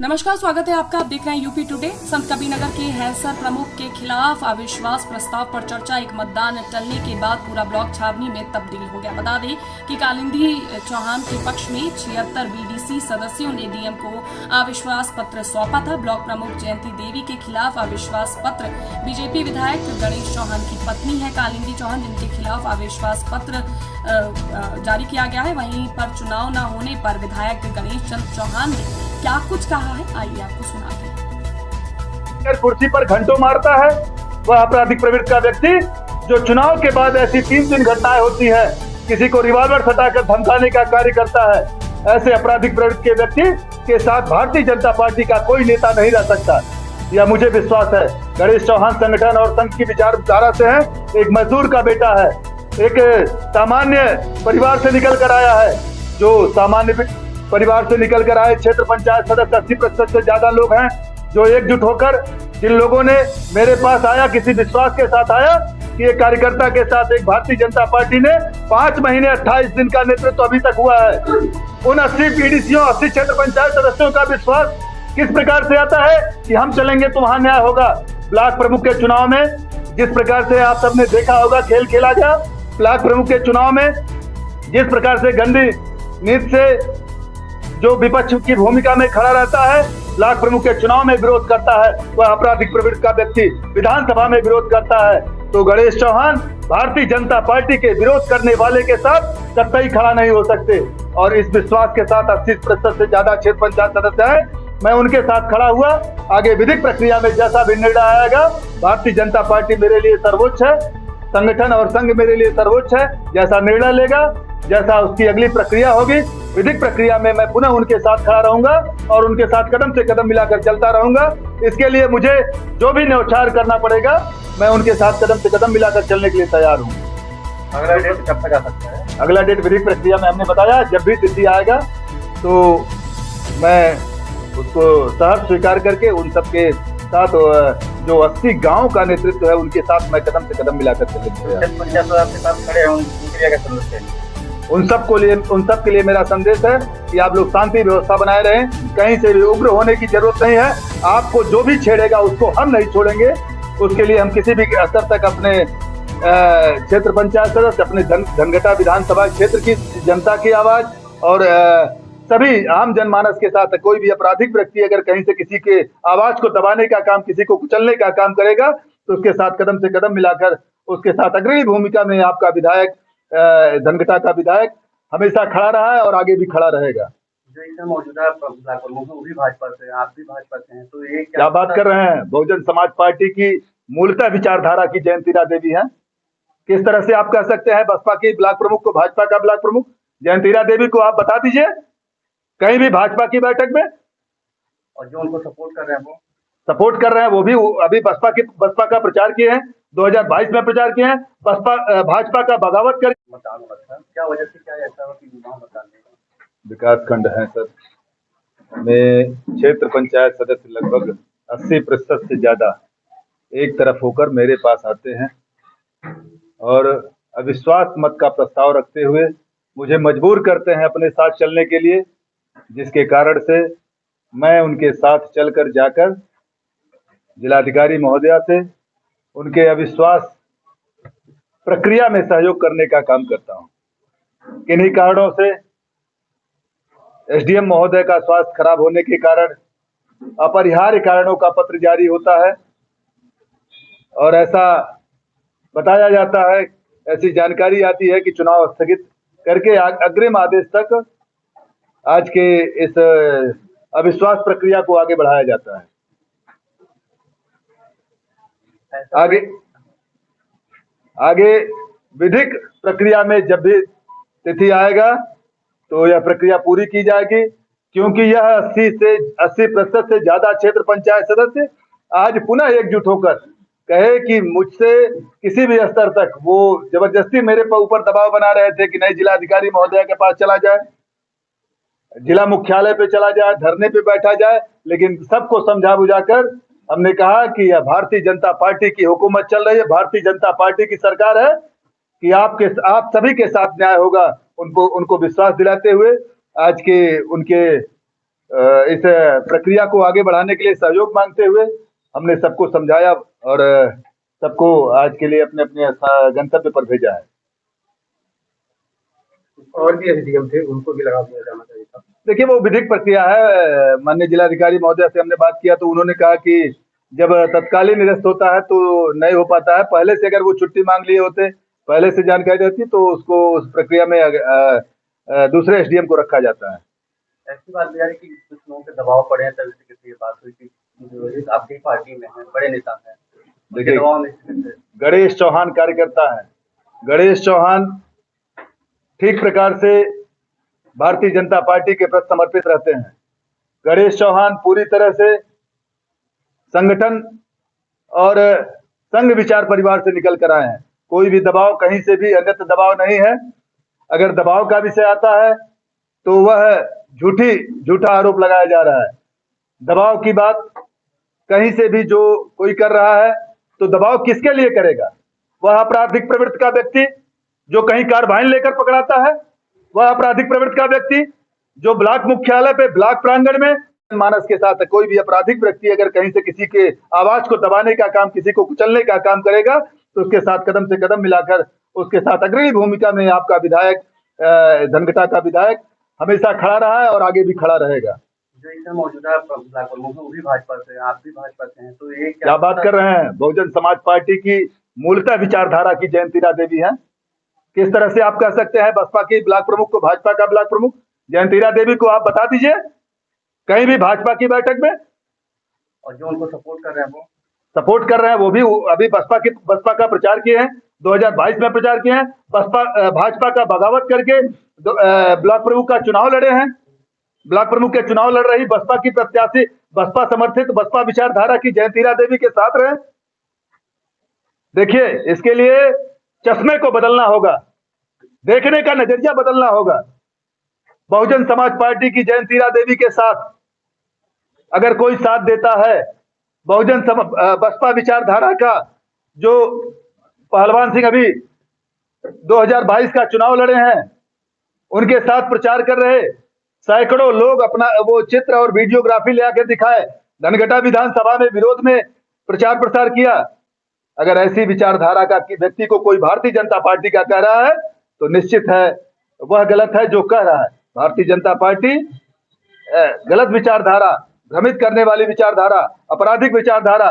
नमस्कार, स्वागत है आपका। आप देख रहे हैं यूपी टुडे। संत कबीरनगर के हैंसर प्रमुख के खिलाफ अविश्वास प्रस्ताव पर चर्चा। एक मतदान टलने के बाद पूरा ब्लॉक छावनी में तब्दील हो गया। बता दें कि कालिंदी चौहान के पक्ष में 76 बीडीसी सदस्यों ने डीएम को अविश्वास पत्र सौंपा था। ब्लॉक प्रमुख जयंती देवी के खिलाफ अविश्वास पत्र बीजेपी विधायक गणेश चौहान की पत्नी है कालिंदी चौहान, जिनके खिलाफ अविश्वास पत्र जारी किया गया है। वहीं पर चुनाव न होने पर विधायक गणेश चंद्र चौहान ने क्या कुछ कहा है, आइए आपको सुनाते हैं। कुर्सी पर घंटों मारता है वह आपराधिक प्रवृत्ति का व्यक्ति जो चुनाव के बाद ऐसी 3 घटनाएं होती है, किसी को रिवॉल्वर सटाकर धमकाने का कार्य करता है। ऐसे आपराधिक प्रवृत्ति के व्यक्ति के साथ भारतीय जनता पार्टी का कोई नेता नहीं रह सकता, यह मुझे विश्वास है। गणेश चौहान संगठन और संघ की विचारधारा से है, एक मजदूर का बेटा है, एक सामान्य परिवार से निकल कर आया है। जो सामान्य परिवार से निकल कर आए क्षेत्र पंचायत सदस्य 80% से ज्यादा लोग हैं जो एकजुट होकर, जिन लोगों ने मेरे पास आया, किसी विश्वास के साथ आया कि एक कार्यकर्ता के साथ एक भारतीय जनता पार्टी ने 5 महीने 28 दिन का नेतृत्व अभी तक हुआ है। उन 80 पीडीसीओं 80 क्षेत्र पंचायत सदस्यों का विश्वास किस प्रकार से आता है कि हम चलेंगे तो वहां न्याय होगा। ब्लॉक प्रमुख के चुनाव में जिस प्रकार से आप सबने देखा होगा खेल खेला गया, ब्लॉक प्रमुख के चुनाव में जिस प्रकार से गंदी नीति से जो विपक्ष की भूमिका में खड़ा रहता है, ब्लॉक प्रमुख के चुनाव में विरोध करता है, वह आपराधिक प्रवृत्ति का व्यक्ति विधानसभा में विरोध करता है, तो गणेश चौहान भारतीय जनता पार्टी के विरोध करने वाले के साथ कतई खड़ा नहीं हो सकते। और इस विश्वास के साथ 80% से ज्यादा क्षेत्र पंचायत सदस्य है, मैं उनके साथ खड़ा हुआ। आगे विधिक प्रक्रिया में जैसा भी निर्णय आएगा, भारतीय जनता पार्टी मेरे लिए सर्वोच्च है, संगठन और संघ मेरे लिए सर्वोच्च है। जैसा निर्णय लेगा, जैसा उसकी अगली प्रक्रिया होगी, विधिक प्रक्रिया में मैं पुनः उनके साथ खड़ा रहूंगा और उनके साथ कदम से कदम मिलाकर चलता रहूंगा। इसके लिए मुझे जो भी न्यौछावर करना पड़ेगा, मैं उनके साथ कदम से कदम मिलाकर चलने के लिए तैयार हूँ। अगला डेट कब तक आ सकता है? अगला डेट विधिक प्रक्रिया में हमने बताया, जब भी तिथि आएगा तो मैं उसको सहर्ष स्वीकार करके उन सबके साथ जो 80 गांव का नेतृत्व है उनके साथ मैं कदम से कदम मिलाकर चलेंगे। उन सब के लिए मेरा संदेश है कि आप लोग शांति व्यवस्था बनाए रहें, कहीं से भी उग्र होने की जरूरत नहीं है। आपको जो भी छेड़ेगा उसको हम नहीं छोड़ेंगे। उसके लिए हम किसी भी स्तर तक अपने क्षेत्र पंचायत सदस्य, अपने धनघटा विधानसभा क्षेत्र की जनता की आवाज और सभी आम जनमानस के साथ, कोई भी आपराधिक व्यक्ति अगर कहीं से किसी के आवाज को दबाने का काम, किसी को कुचलने का काम करेगा, तो उसके साथ कदम से कदम मिलाकर उसके साथ अग्रणी भूमिका में आपका विधायक, धनघटा का विधायक हमेशा खड़ा रहा है और आगे भी खड़ा रहेगा। जो इस मौजूदा ब्लॉक प्रमुख वो भी भाजपा से, आप भी भाजपा से हैं, तो ये क्या बात कर रहे हैं? बहुजन समाज पार्टी की मूलतः विचारधारा की जयंती देवी है। किस तरह से आप कह सकते हैं बसपा की ब्लॉक प्रमुख को भाजपा का ब्लॉक प्रमुख? जयंती देवी को आप बता दीजिए कहीं भी भाजपा की बैठक में। और जो उनको सपोर्ट कर रहे हैं, वो भी अभी बसपा का प्रचार किए हैं, 2022 में प्रचार किए हैं, भाजपा का बगावत कर। क्या वजह से, क्या ऐसा हो कि विकास खंड है सर में क्षेत्र पंचायत सदस्य लगभग 80% से ज्यादा एक तरफ होकर मेरे पास आते हैं और अविश्वास मत का प्रस्ताव रखते हुए मुझे मजबूर करते हैं अपने साथ चलने के लिए, जिसके कारण से मैं उनके साथ चलकर जाकर जिलाधिकारी महोदया से उनके अविश्वास प्रक्रिया में सहयोग करने का काम करता हूं। किन्हीं कारणों से एसडीएम महोदय का स्वास्थ्य खराब होने के कारण अपरिहार्य कारणों का पत्र जारी होता है और ऐसा बताया जाता है, ऐसी जानकारी आती है कि चुनाव स्थगित करके अग्रिम आदेश तक आज के इस अविश्वास प्रक्रिया को आगे बढ़ाया जाता है। आगे विधिक प्रक्रिया में जब भी तिथि आएगा तो यह प्रक्रिया पूरी की जाएगी, क्योंकि यह 80% से ज्यादा क्षेत्र पंचायत सदस्य आज पुनः एकजुट होकर कहे कि मुझसे किसी भी स्तर तक, वो जबरदस्ती मेरे ऊपर दबाव बना रहे थे कि नहीं जिलाधिकारी महोदय के पास चला जाए, जिला मुख्यालय पे चला जाए, धरने पे बैठा जाए, लेकिन सबको समझा बुझाकर हमने कहा कि यह भारतीय जनता पार्टी की हुकूमत चल रही है, भारतीय जनता पार्टी की सरकार है कि आप सभी के साथ न्याय होगा। उनको विश्वास दिलाते हुए आज के उनके इस प्रक्रिया को आगे बढ़ाने के लिए सहयोग मांगते हुए हमने सबको समझाया और सबको आज के लिए अपने अपने गंतव्य पर भेजा है। और भी एसडीएम थे, उनको भी लगा दिया जाना चाहिए था। देखिए, वो विधिक प्रक्रिया है। माननीय जिलाधिकारी महोदय से हमने बात किया तो उन्होंने कहा कि जब तत्कालीन निरस्त होता है तो नहीं हो पाता है। पहले से अगर वो छुट्टी मांग लिए होते, पहले से जानकारी रहती तो उसको उस प्रक्रिया में दूसरे एसडीएम को रखा जाता है। ऐसी बात भी है कि कुछ लोगों के दबाव पड़े हैं, तभी से किसी ये बात हुई कि जो आपकी पार्टी में है, बड़े नेता हैं, देखिए, दबाव में से गणेश चौहान कार्यकर्ता है। गणेश चौहान ठीक प्रकार से भारतीय जनता पार्टी के प्रति समर्पित रहते हैं। गणेश चौहान पूरी तरह से संगठन और संघ विचार परिवार से निकल कर आए हैं। कोई भी दबाव कहीं से भी अन्यत्र दबाव नहीं है। अगर दबाव का विषय आता है तो वह झूठा आरोप लगाया जा रहा है। दबाव की बात कहीं से भी जो कोई कर रहा है तो दबाव किसके लिए करेगा? वह आपराधिक प्रवृत्ति का व्यक्ति जो कहीं कार्बाइन लेकर पकड़ाता है, वह आपराधिक प्रवृत्ति का व्यक्ति जो ब्लॉक मुख्यालय पे ब्लॉक प्रांगण में मानस के साथ है। कोई भी आपराधिक व्यक्ति अगर कहीं से किसी के आवाज को दबाने का काम, किसी को कुचलने का काम करेगा तो उसके साथ कदम से कदम मिलाकर उसके साथ अग्रणी भूमिका में आपका विधायक, धनघटा का विधायक हमेशा खड़ा रहा है और आगे भी खड़ा रहेगा। जो इधर मौजूदा ब्लॉक प्रमुख है, वो भी भाजपा से हैं, आप भी भाजपा से हैं, तो ये क्या बात कर रहे हैं? बहुजन समाज पार्टी की मूलतः विचारधारा की जयंतीरा देवी है। किस तरह से आप कह सकते हैं बसपा की ब्लॉक प्रमुख को भाजपा का ब्लॉक प्रमुख? जयंतीरा देवी को आप बता दीजिए कहीं भी भाजपा की बैठक में। और जो उनको सपोर्ट कर रहे हैं, वो सपोर्ट कर रहे हैं, वो भी अभी बसपा का प्रचार किए हैं, 2022 में प्रचार किए हैं। भाजपा का बगावत करके ब्लॉक प्रमुख का चुनाव लड़े हैं। ब्लॉक प्रमुख के चुनाव लड़ रही बसपा की प्रत्याशी, बसपा समर्थित, बसपा विचारधारा की जयंतीरा देवी के साथ रहे। देखिए, इसके लिए चश्मे को बदलना होगा, देखने का नजरिया बदलना होगा। बहुजन समाज पार्टी की जयंतीरा देवी के साथ अगर कोई साथ देता है, बसपा विचारधारा का जो पहलवान सिंह अभी 2022 का चुनाव लड़े हैं, उनके साथ प्रचार कर रहे सैकड़ों लोग अपना वो चित्र और वीडियोग्राफी ले आकर दिखाए, धनघटा विधानसभा में विरोध में प्रचार प्रसार किया। अगर ऐसी विचारधारा का व्यक्ति को कोई भारतीय जनता पार्टी का कह रहा है तो निश्चित है वह गलत है जो कह रहा है। भारतीय जनता पार्टी गलत विचारधारा, भ्रमित करने वाली विचारधारा, आपराधिक विचारधारा,